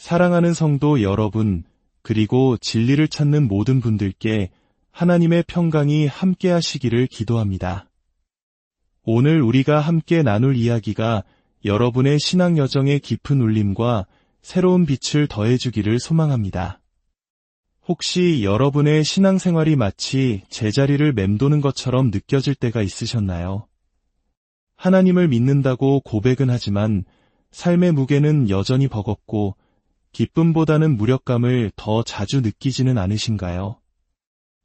사랑하는 성도 여러분, 그리고 진리를 찾는 모든 분들께 하나님의 평강이 함께 하시기를 기도합니다. 오늘 우리가 함께 나눌 이야기가 여러분의 신앙 여정의 깊은 울림과 새로운 빛을 더해주기를 소망합니다. 혹시 여러분의 신앙생활이 마치 제자리를 맴도는 것처럼 느껴질 때가 있으셨나요? 하나님을 믿는다고 고백은 하지만 삶의 무게는 여전히 버겁고 기쁨보다는 무력감을 더 자주 느끼지는 않으신가요?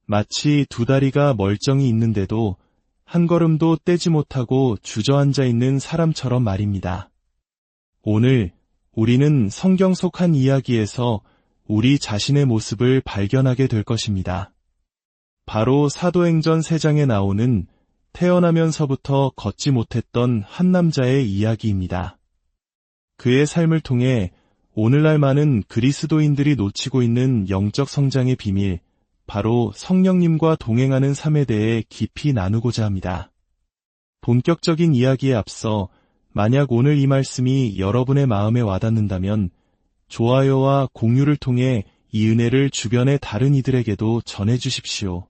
마치 두 다리가 멀쩡히 있는데도 한 걸음도 떼지 못하고 주저앉아 있는 사람처럼 말입니다. 오늘 우리는 성경 속 한 이야기에서 우리 자신의 모습을 발견하게 될 것입니다. 바로 사도행전 3장에 나오는 태어나면서부터 걷지 못했던 한 남자의 이야기입니다. 그의 삶을 통해 오늘날 많은 그리스도인들이 놓치고 있는 영적 성장의 비밀, 바로 성령님과 동행하는 삶에 대해 깊이 나누고자 합니다. 본격적인 이야기에 앞서 만약 오늘 이 말씀이 여러분의 마음에 와닿는다면 좋아요와 공유를 통해 이 은혜를 주변의 다른 이들에게도 전해주십시오.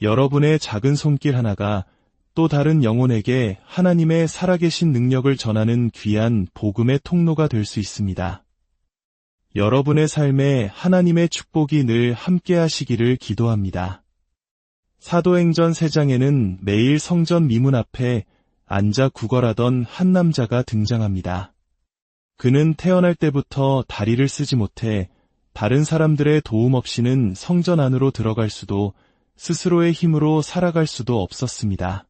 여러분의 작은 손길 하나가 또 다른 영혼에게 하나님의 살아계신 능력을 전하는 귀한 복음의 통로가 될 수 있습니다. 여러분의 삶에 하나님의 축복이 늘 함께 하시기를 기도합니다. 사도행전 3장에는 매일 성전 미문 앞에 앉아 구걸하던 한 남자가 등장합니다. 그는 태어날 때부터 다리를 쓰지 못해 다른 사람들의 도움 없이는 성전 안으로 들어갈 수도 스스로의 힘으로 살아갈 수도 없었습니다.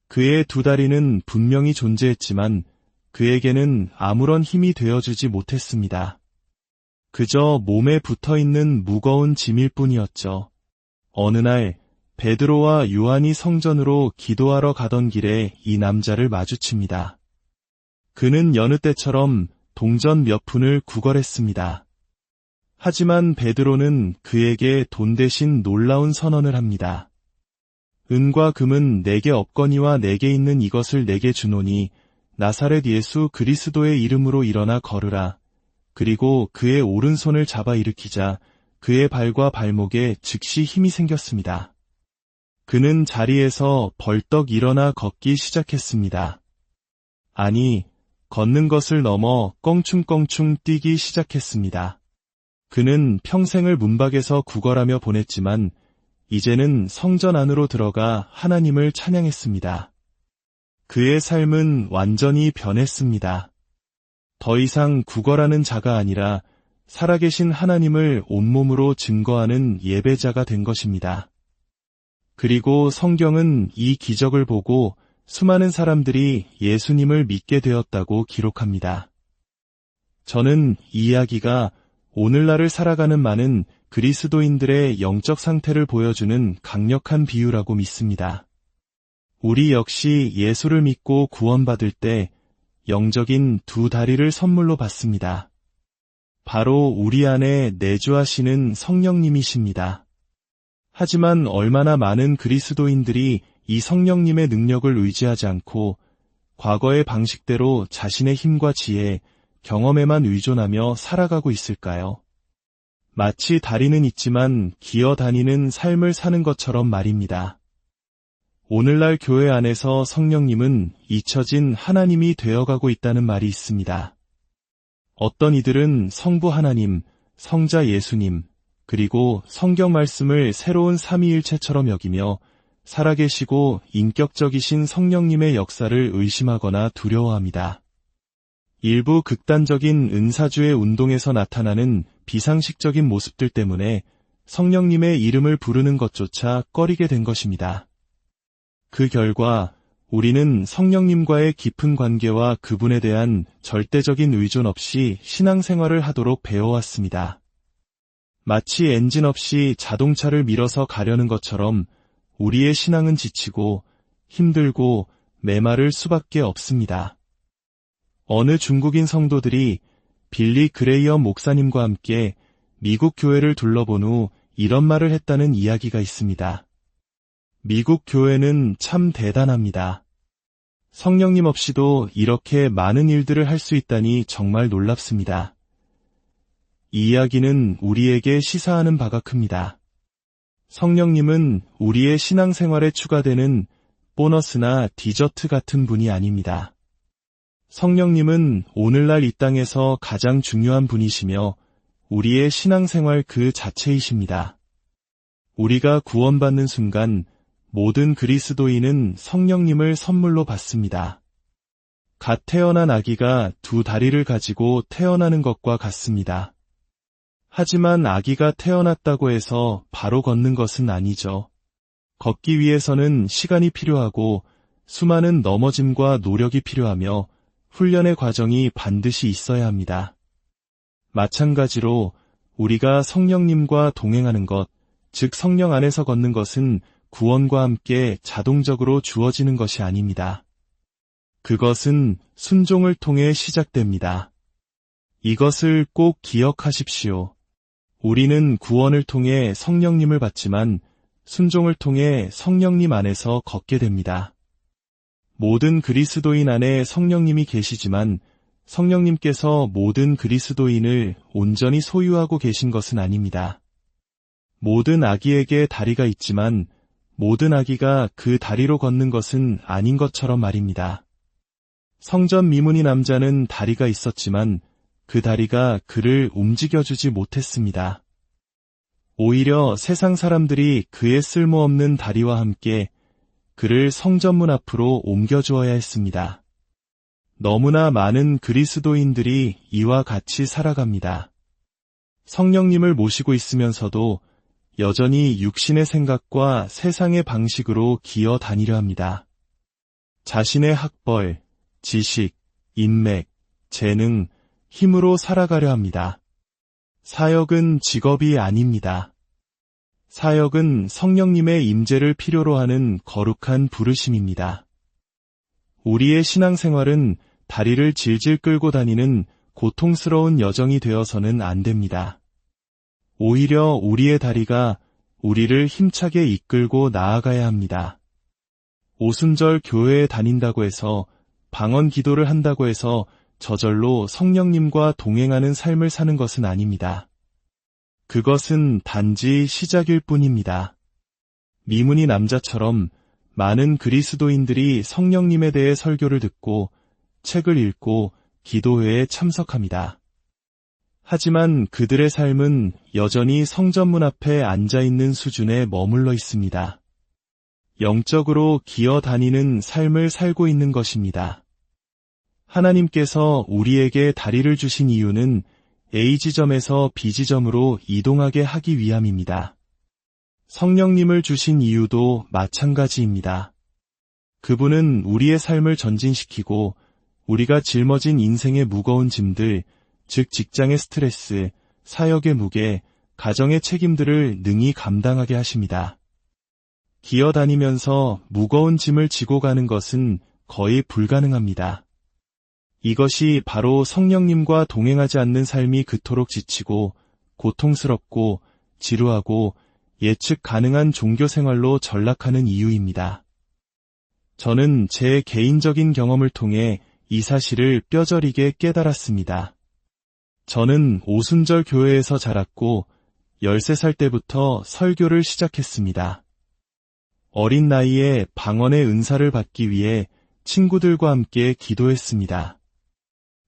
그의 두 다리는 분명히 존재했지만 그에게는 아무런 힘이 되어주지 못했습니다. 그저 몸에 붙어있는 무거운 짐일 뿐이었죠. 어느 날 베드로와 요한이 성전으로 기도하러 가던 길에 이 남자를 마주칩니다. 그는 여느 때처럼 동전 몇 푼을 구걸했습니다. 하지만 베드로는 그에게 돈 대신 놀라운 선언을 합니다. 은과 금은 내게 없거니와 내게 있는 이것을 내게 주노니 나사렛 예수 그리스도의 이름으로 일어나 걸으라. 그리고 그의 오른손을 잡아 일으키자 그의 발과 발목에 즉시 힘이 생겼습니다. 그는 자리에서 벌떡 일어나 걷기 시작했습니다. 아니, 걷는 것을 넘어 껑충껑충 뛰기 시작했습니다. 그는 평생을 문밖에서 구걸하며 보냈지만 이제는 성전 안으로 들어가 하나님을 찬양했습니다. 그의 삶은 완전히 변했습니다. 더 이상 구걸하는 자가 아니라 살아계신 하나님을 온몸으로 증거하는 예배자가 된 것입니다. 그리고 성경은 이 기적을 보고 수많은 사람들이 예수님을 믿게 되었다고 기록합니다. 저는 이 이야기가 오늘날을 살아가는 많은 그리스도인들의 영적 상태를 보여주는 강력한 비유라고 믿습니다. 우리 역시 예수를 믿고 구원받을 때 영적인 두 다리를 선물로 받습니다. 바로 우리 안에 내주하시는 성령님이십니다. 하지만 얼마나 많은 그리스도인들이 이 성령님의 능력을 의지하지 않고 과거의 방식대로 자신의 힘과 지혜, 경험에만 의존하며 살아가고 있을까요? 마치 다리는 있지만 기어 다니는 삶을 사는 것처럼 말입니다. 오늘날 교회 안에서 성령님은 잊혀진 하나님이 되어가고 있다는 말이 있습니다. 어떤 이들은 성부 하나님, 성자 예수님, 그리고 성경 말씀을 새로운 삼위일체처럼 여기며 살아계시고 인격적이신 성령님의 역사를 의심하거나 두려워합니다. 일부 극단적인 은사주의 운동에서 나타나는 비상식적인 모습들 때문에 성령님의 이름을 부르는 것조차 꺼리게 된 것입니다. 그 결과 우리는 성령님과의 깊은 관계와 그분에 대한 절대적인 의존 없이 신앙생활을 하도록 배워왔습니다. 마치 엔진 없이 자동차를 밀어서 가려는 것처럼 우리의 신앙은 지치고 힘들고 메마를 수밖에 없습니다. 어느 중국인 성도들이 빌리 그레이엄 목사님과 함께 미국 교회를 둘러본 후 이런 말을 했다는 이야기가 있습니다. 미국 교회는 참 대단합니다. 성령님 없이도 이렇게 많은 일들을 할 수 있다니 정말 놀랍습니다. 이 이야기는 우리에게 시사하는 바가 큽니다. 성령님은 우리의 신앙생활에 추가되는 보너스나 디저트 같은 분이 아닙니다. 성령님은 오늘날 이 땅에서 가장 중요한 분이시며 우리의 신앙생활 그 자체이십니다. 우리가 구원받는 순간 모든 그리스도인은 성령님을 선물로 받습니다. 갓 태어난 아기가 두 다리를 가지고 태어나는 것과 같습니다. 하지만 아기가 태어났다고 해서 바로 걷는 것은 아니죠. 걷기 위해서는 시간이 필요하고 수많은 넘어짐과 노력이 필요하며 훈련의 과정이 반드시 있어야 합니다. 마찬가지로 우리가 성령님과 동행하는 것, 즉 성령 안에서 걷는 것은 구원과 함께 자동적으로 주어지는 것이 아닙니다. 그것은 순종을 통해 시작됩니다. 이것을 꼭 기억하십시오. 우리는 구원을 통해 성령님을 받지만 순종을 통해 성령님 안에서 걷게 됩니다. 모든 그리스도인 안에 성령님이 계시지만 성령님께서 모든 그리스도인을 온전히 소유하고 계신 것은 아닙니다. 모든 아기에게 다리가 있지만 모든 아기가 그 다리로 걷는 것은 아닌 것처럼 말입니다. 성전 미문이 남자는 다리가 있었지만 그 다리가 그를 움직여주지 못했습니다. 오히려 세상 사람들이 그의 쓸모없는 다리와 함께 그를 성전문 앞으로 옮겨주어야 했습니다. 너무나 많은 그리스도인들이 이와 같이 살아갑니다. 성령님을 모시고 있으면서도 여전히 육신의 생각과 세상의 방식으로 기어 다니려 합니다. 자신의 학벌, 지식, 인맥, 재능, 힘으로 살아가려 합니다. 사역은 직업이 아닙니다. 사역은 성령님의 임재를 필요로 하는 거룩한 부르심입니다. 우리의 신앙생활은 다리를 질질 끌고 다니는 고통스러운 여정이 되어서는 안 됩니다. 오히려 우리의 다리가 우리를 힘차게 이끌고 나아가야 합니다. 오순절 교회에 다닌다고 해서, 방언 기도를 한다고 해서 저절로 성령님과 동행하는 삶을 사는 것은 아닙니다. 그것은 단지 시작일 뿐입니다. 미문이 남자처럼 많은 그리스도인들이 성령님에 대해 설교를 듣고 책을 읽고 기도회에 참석합니다. 하지만 그들의 삶은 여전히 성전문 앞에 앉아있는 수준에 머물러 있습니다. 영적으로 기어 다니는 삶을 살고 있는 것입니다. 하나님께서 우리에게 다리를 주신 이유는 A지점에서 B지점으로 이동하게 하기 위함입니다. 성령님을 주신 이유도 마찬가지입니다. 그분은 우리의 삶을 전진시키고 우리가 짊어진 인생의 무거운 짐들, 즉 직장의 스트레스, 사역의 무게, 가정의 책임들을 능히 감당하게 하십니다. 기어 다니면서 무거운 짐을 지고 가는 것은 거의 불가능합니다. 이것이 바로 성령님과 동행하지 않는 삶이 그토록 지치고 고통스럽고 지루하고 예측 가능한 종교 생활로 전락하는 이유입니다. 저는 제 개인적인 경험을 통해 이 사실을 뼈저리게 깨달았습니다. 저는 오순절 교회에서 자랐고 13살 때부터 설교를 시작했습니다. 어린 나이에 방언의 은사를 받기 위해 친구들과 함께 기도했습니다.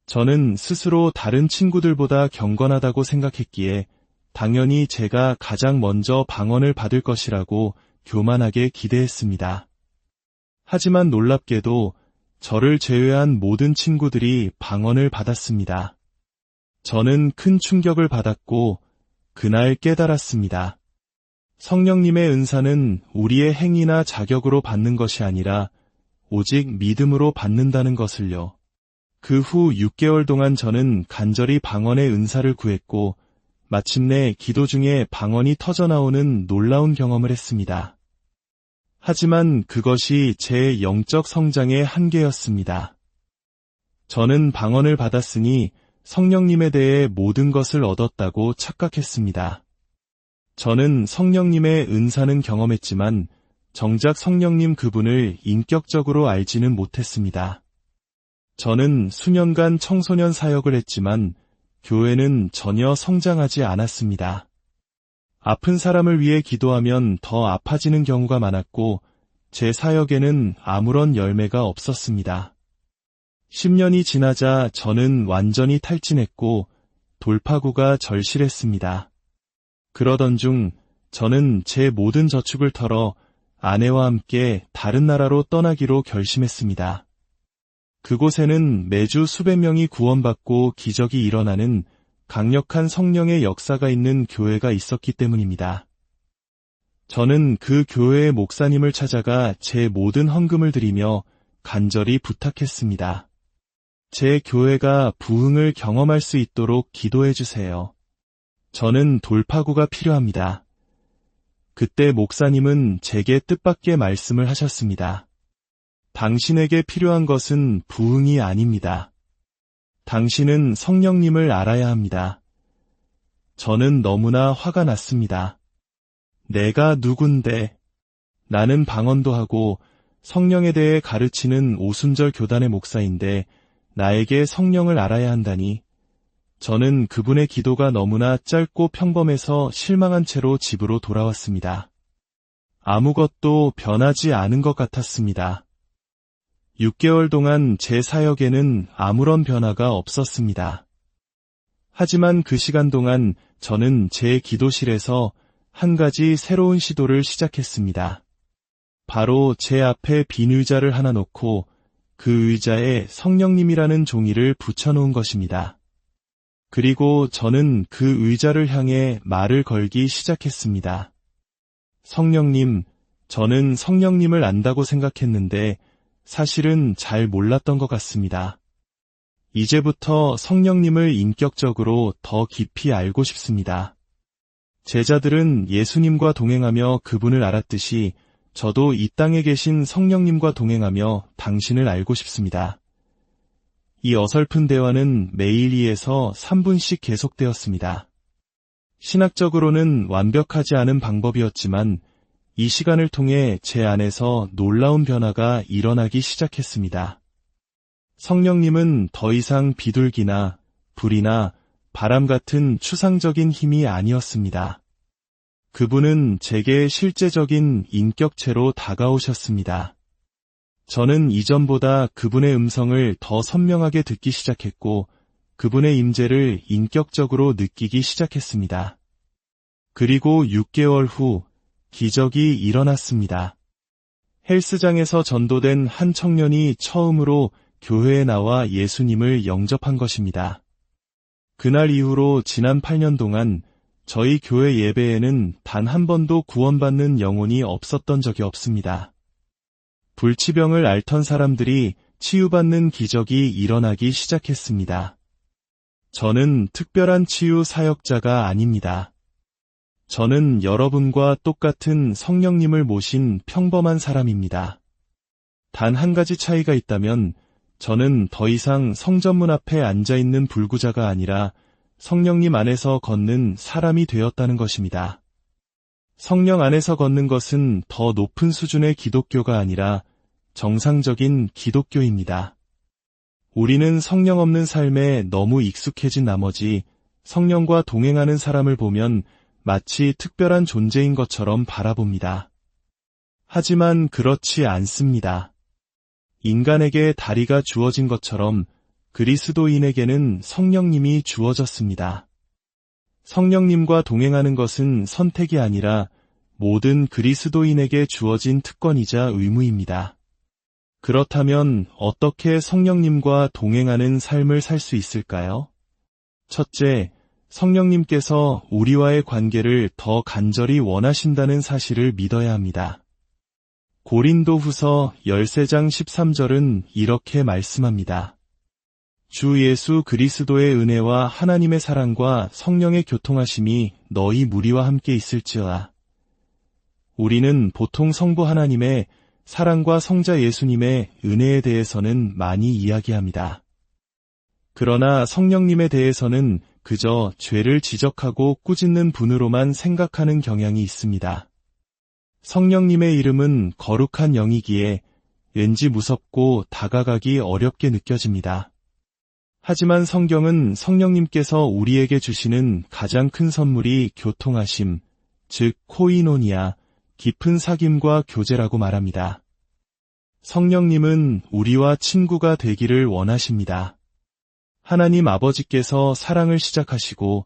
저는 스스로 다른 친구들보다 경건하다고 생각했기에 당연히 제가 가장 먼저 방언을 받을 것이라고 교만하게 기대했습니다. 하지만 놀랍게도 저를 제외한 모든 친구들이 방언을 받았습니다. 저는 큰 충격을 받았고 그날 깨달았습니다. 성령님의 은사는 우리의 행위나 자격으로 받는 것이 아니라 오직 믿음으로 받는다는 것을요. 그 후 6개월 동안 저는 간절히 방언의 은사를 구했고 마침내 기도 중에 방언이 터져나오는 놀라운 경험을 했습니다. 하지만 그것이 제 영적 성장의 한계였습니다. 저는 방언을 받았으니 성령님에 대해 모든 것을 얻었다고 착각했습니다. 저는 성령님의 은사는 경험했지만 정작 성령님 그분을 인격적으로 알지는 못했습니다. 저는 수년간 청소년 사역을 했지만 교회는 전혀 성장하지 않았습니다. 아픈 사람을 위해 기도하면 더 아파지는 경우가 많았고 제 사역에는 아무런 열매가 없었습니다. 10년이 지나자 저는 완전히 탈진했고 돌파구가 절실했습니다. 그러던 중 저는 제 모든 저축을 털어 아내와 함께 다른 나라로 떠나기로 결심했습니다. 그곳에는 매주 수백 명이 구원받고 기적이 일어나는 강력한 성령의 역사가 있는 교회가 있었기 때문입니다. 저는 그 교회의 목사님을 찾아가 제 모든 헌금을 드리며 간절히 부탁했습니다. 제 교회가 부흥을 경험할 수 있도록 기도해 주세요. 저는 돌파구가 필요합니다. 그때 목사님은 제게 뜻밖의 말씀을 하셨습니다. 당신에게 필요한 것은 부흥이 아닙니다. 당신은 성령님을 알아야 합니다. 저는 너무나 화가 났습니다. 내가 누군데? 나는 방언도 하고 성령에 대해 가르치는 오순절 교단의 목사인데 나에게 성령을 알아야 한다니. 저는 그분의 기도가 너무나 짧고 평범해서 실망한 채로 집으로 돌아왔습니다. 아무것도 변하지 않은 것 같았습니다. 6개월 동안 제 사역에는 아무런 변화가 없었습니다. 하지만 그 시간 동안 저는 제 기도실에서 한 가지 새로운 시도를 시작했습니다. 바로 제 앞에 빈 의자를 하나 놓고 그 의자에 성령님이라는 종이를 붙여놓은 것입니다. 그리고 저는 그 의자를 향해 말을 걸기 시작했습니다. 성령님, 저는 성령님을 안다고 생각했는데 사실은 잘 몰랐던 것 같습니다. 이제부터 성령님을 인격적으로 더 깊이 알고 싶습니다. 제자들은 예수님과 동행하며 그분을 알았듯이 저도 이 땅에 계신 성령님과 동행하며 당신을 알고 싶습니다. 이 어설픈 대화는 매일 2에서 3분씩 계속되었습니다. 신학적으로는 완벽하지 않은 방법이었지만 이 시간을 통해 제 안에서 놀라운 변화가 일어나기 시작했습니다. 성령님은 더 이상 비둘기나 불이나 바람 같은 추상적인 힘이 아니었습니다. 그분은 제게 실제적인 인격체로 다가오셨습니다. 저는 이전보다 그분의 음성을 더 선명하게 듣기 시작했고 그분의 임재를 인격적으로 느끼기 시작했습니다. 그리고 6개월 후 기적이 일어났습니다. 헬스장에서 전도된 한 청년이 처음으로 교회에 나와 예수님을 영접한 것입니다. 그날 이후로 지난 8년 동안 저희 교회 예배에는 단 한 번도 구원받는 영혼이 없었던 적이 없습니다. 불치병을 앓던 사람들이 치유받는 기적이 일어나기 시작했습니다. 저는 특별한 치유 사역자가 아닙니다. 저는 여러분과 똑같은 성령님을 모신 평범한 사람입니다. 단 한 가지 차이가 있다면 저는 더 이상 성전문 앞에 앉아있는 불구자가 아니라 성령님 안에서 걷는 사람이 되었다는 것입니다. 성령 안에서 걷는 것은 더 높은 수준의 기독교가 아니라 정상적인 기독교입니다. 우리는 성령 없는 삶에 너무 익숙해진 나머지 성령과 동행하는 사람을 보면 마치 특별한 존재인 것처럼 바라봅니다. 하지만 그렇지 않습니다. 인간에게 다리가 주어진 것처럼 그리스도인에게는 성령님이 주어졌습니다. 성령님과 동행하는 것은 선택이 아니라 모든 그리스도인에게 주어진 특권이자 의무입니다. 그렇다면 어떻게 성령님과 동행하는 삶을 살 수 있을까요? 첫째, 성령님께서 우리와의 관계를 더 간절히 원하신다는 사실을 믿어야 합니다. 고린도후서 13장 13절은 이렇게 말씀합니다. 주 예수 그리스도의 은혜와 하나님의 사랑과 성령의 교통하심이 너희 무리와 함께 있을지어다. 우리는 보통 성부 하나님의 사랑과 성자 예수님의 은혜에 대해서는 많이 이야기합니다. 그러나 성령님에 대해서는 그저 죄를 지적하고 꾸짖는 분으로만 생각하는 경향이 있습니다. 성령님의 이름은 거룩한 영이기에 왠지 무섭고 다가가기 어렵게 느껴집니다. 하지만 성경은 성령님께서 우리에게 주시는 가장 큰 선물이 교통하심, 즉 코이노니아, 깊은 사귐과 교제라고 말합니다. 성령님은 우리와 친구가 되기를 원하십니다. 하나님 아버지께서 사랑을 시작하시고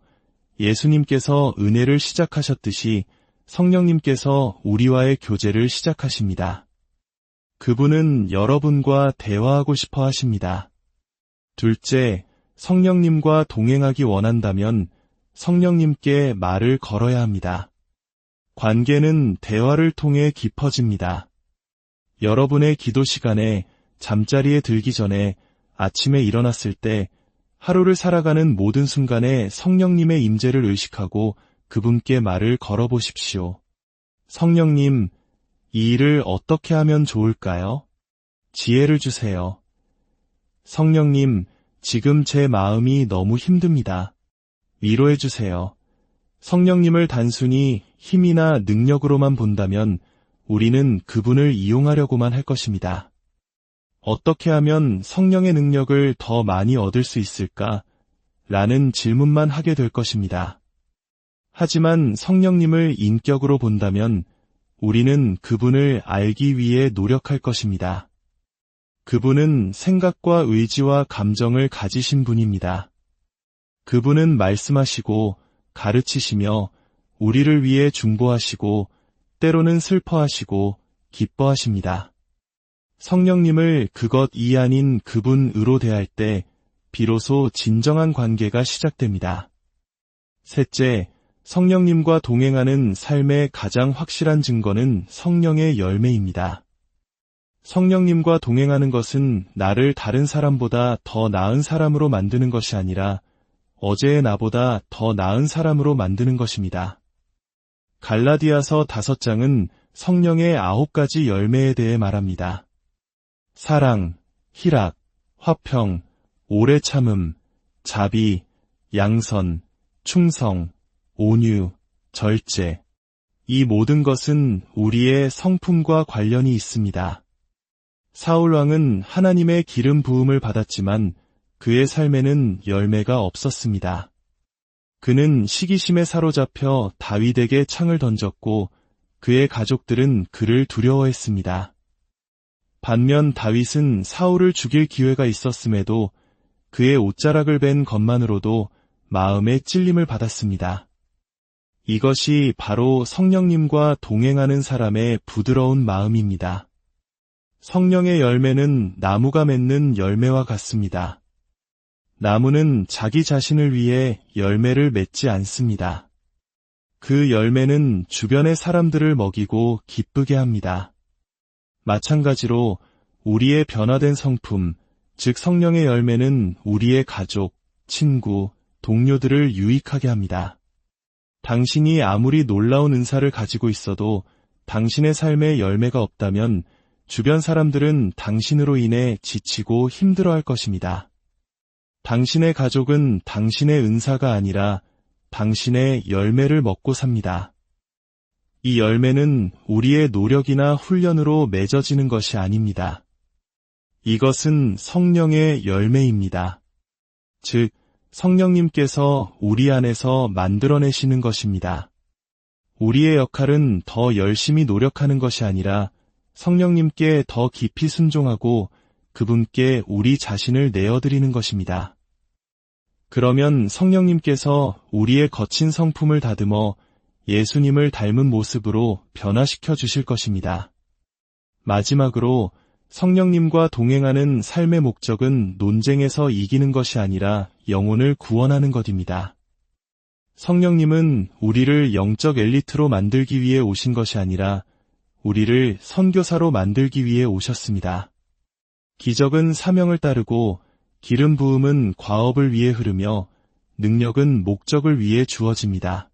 예수님께서 은혜를 시작하셨듯이 성령님께서 우리와의 교제를 시작하십니다. 그분은 여러분과 대화하고 싶어 하십니다. 둘째, 성령님과 동행하기 원한다면 성령님께 말을 걸어야 합니다. 관계는 대화를 통해 깊어집니다. 여러분의 기도 시간에, 잠자리에 들기 전에, 아침에 일어났을 때, 하루를 살아가는 모든 순간에 성령님의 임재를 의식하고 그분께 말을 걸어보십시오. 성령님, 이 일을 어떻게 하면 좋을까요? 지혜를 주세요. 성령님, 지금 제 마음이 너무 힘듭니다. 위로해 주세요. 성령님을 단순히 힘이나 능력으로만 본다면 우리는 그분을 이용하려고만 할 것입니다. 어떻게 하면 성령의 능력을 더 많이 얻을 수 있을까? 라는 질문만 하게 될 것입니다. 하지만 성령님을 인격으로 본다면 우리는 그분을 알기 위해 노력할 것입니다. 그분은 생각과 의지와 감정을 가지신 분입니다. 그분은 말씀하시고 가르치시며 우리를 위해 중보하시고 때로는 슬퍼하시고 기뻐하십니다. 성령님을 그것 이 아닌 그분으로 대할 때 비로소 진정한 관계가 시작됩니다. 셋째, 성령님과 동행하는 삶의 가장 확실한 증거는 성령의 열매입니다. 성령님과 동행하는 것은 나를 다른 사람보다 더 나은 사람으로 만드는 것이 아니라 어제의 나보다 더 나은 사람으로 만드는 것입니다. 갈라디아서 5장은 성령의 9가지 열매에 대해 말합니다. 사랑, 희락, 화평, 오래 참음, 자비, 양선, 충성, 온유, 절제. 이 모든 것은 우리의 성품과 관련이 있습니다. 사울왕은 하나님의 기름 부음을 받았지만 그의 삶에는 열매가 없었습니다. 그는 시기심에 사로잡혀 다윗에게 창을 던졌고 그의 가족들은 그를 두려워했습니다. 반면 다윗은 사울을 죽일 기회가 있었음에도 그의 옷자락을 벤 것만으로도 마음에 찔림을 받았습니다. 이것이 바로 성령님과 동행하는 사람의 부드러운 마음입니다. 성령의 열매는 나무가 맺는 열매와 같습니다. 나무는 자기 자신을 위해 열매를 맺지 않습니다. 그 열매는 주변의 사람들을 먹이고 기쁘게 합니다. 마찬가지로 우리의 변화된 성품, 즉 성령의 열매는 우리의 가족, 친구, 동료들을 유익하게 합니다. 당신이 아무리 놀라운 은사를 가지고 있어도 당신의 삶에 열매가 없다면 주변 사람들은 당신으로 인해 지치고 힘들어할 것입니다. 당신의 가족은 당신의 은사가 아니라 당신의 열매를 먹고 삽니다. 이 열매는 우리의 노력이나 훈련으로 맺어지는 것이 아닙니다. 이것은 성령의 열매입니다. 즉, 성령님께서 우리 안에서 만들어내시는 것입니다. 우리의 역할은 더 열심히 노력하는 것이 아니라 성령님께 더 깊이 순종하고 그분께 우리 자신을 내어드리는 것입니다. 그러면 성령님께서 우리의 거친 성품을 다듬어 예수님을 닮은 모습으로 변화시켜 주실 것입니다. 마지막으로 성령님과 동행하는 삶의 목적은 논쟁에서 이기는 것이 아니라 영혼을 구원하는 것입니다. 성령님은 우리를 영적 엘리트로 만들기 위해 오신 것이 아니라 우리를 선교사로 만들기 위해 오셨습니다. 기적은 사명을 따르고 기름 부음은 과업을 위해 흐르며 능력은 목적을 위해 주어집니다.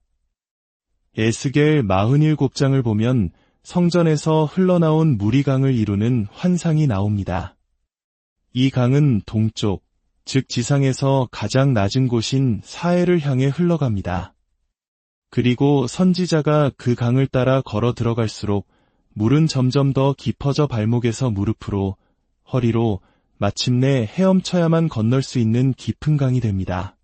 에스겔 47장을 보면 성전에서 흘러나온 물이 강을 이루는 환상이 나옵니다. 이 강은 동쪽, 즉 지상에서 가장 낮은 곳인 사해를 향해 흘러갑니다. 그리고 선지자가 그 강을 따라 걸어 들어갈수록 물은 점점 더 깊어져 발목에서 무릎으로, 허리로, 마침내 헤엄쳐야만 건널 수 있는 깊은 강이 됩니다.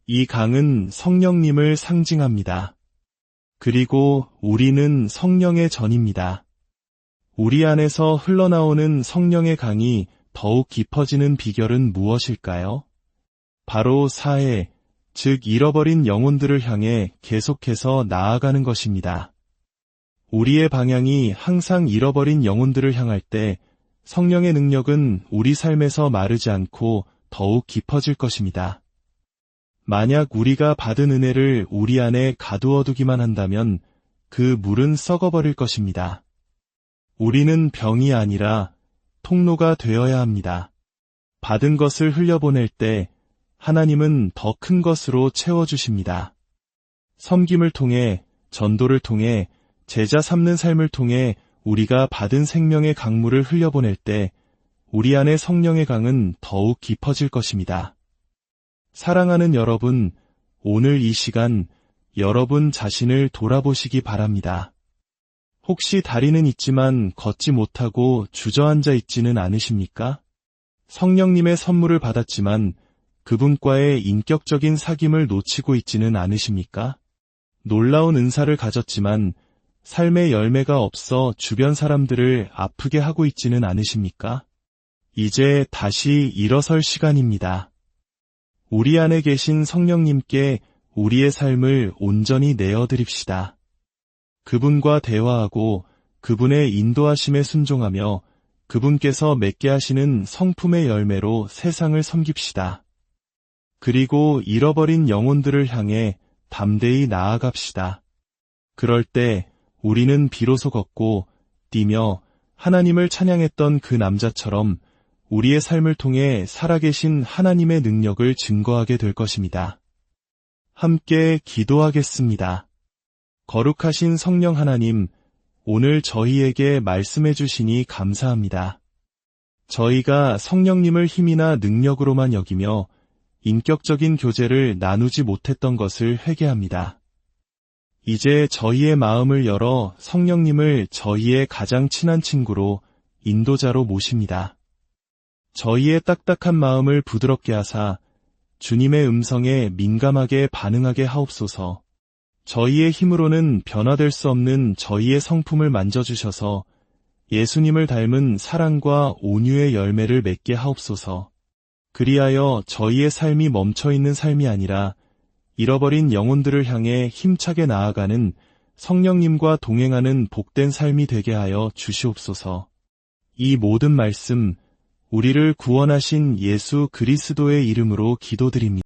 이 강은 성령님을 상징합니다. 그리고 우리는 성령의 전입니다. 우리 안에서 흘러나오는 성령의 강이 더욱 깊어지는 비결은 무엇일까요? 바로 사해, 즉 잃어버린 영혼들을 향해 계속해서 나아가는 것입니다. 우리의 방향이 항상 잃어버린 영혼들을 향할 때 성령의 능력은 우리 삶에서 마르지 않고 더욱 깊어질 것입니다. 만약 우리가 받은 은혜를 우리 안에 가두어두기만 한다면 그 물은 썩어버릴 것입니다. 우리는 병이 아니라 통로가 되어야 합니다. 받은 것을 흘려보낼 때 하나님은 더 큰 것으로 채워주십니다. 섬김을 통해, 전도를 통해, 제자 삼는 삶을 통해 우리가 받은 생명의 강물을 흘려보낼 때 우리 안의 성령의 강은 더욱 깊어질 것입니다. 사랑하는 여러분, 오늘 이 시간 여러분 자신을 돌아보시기 바랍니다. 혹시 다리는 있지만 걷지 못하고 주저앉아 있지는 않으십니까? 성령님의 선물을 받았지만 그분과의 인격적인 사귐을 놓치고 있지는 않으십니까? 놀라운 은사를 가졌지만 삶의 열매가 없어 주변 사람들을 아프게 하고 있지는 않으십니까? 이제 다시 일어설 시간입니다. 우리 안에 계신 성령님께 우리의 삶을 온전히 내어드립시다. 그분과 대화하고 그분의 인도하심에 순종하며 그분께서 맺게 하시는 성품의 열매로 세상을 섬깁시다. 그리고 잃어버린 영혼들을 향해 담대히 나아갑시다. 그럴 때 우리는 비로소 걷고 뛰며 하나님을 찬양했던 그 남자처럼 우리의 삶을 통해 살아계신 하나님의 능력을 증거하게 될 것입니다. 함께 기도하겠습니다. 거룩하신 성령 하나님, 오늘 저희에게 말씀해 주시니 감사합니다. 저희가 성령님을 힘이나 능력으로만 여기며 인격적인 교제를 나누지 못했던 것을 회개합니다. 이제 저희의 마음을 열어 성령님을 저희의 가장 친한 친구로, 인도자로 모십니다. 저희의 딱딱한 마음을 부드럽게 하사 주님의 음성에 민감하게 반응하게 하옵소서. 저희의 힘으로는 변화될 수 없는 저희의 성품을 만져주셔서 예수님을 닮은 사랑과 온유의 열매를 맺게 하옵소서. 그리하여 저희의 삶이 멈춰있는 삶이 아니라 잃어버린 영혼들을 향해 힘차게 나아가는 성령님과 동행하는 복된 삶이 되게 하여 주시옵소서. 이 모든 말씀, 우리를 구원하신 예수 그리스도의 이름으로 기도드립니다.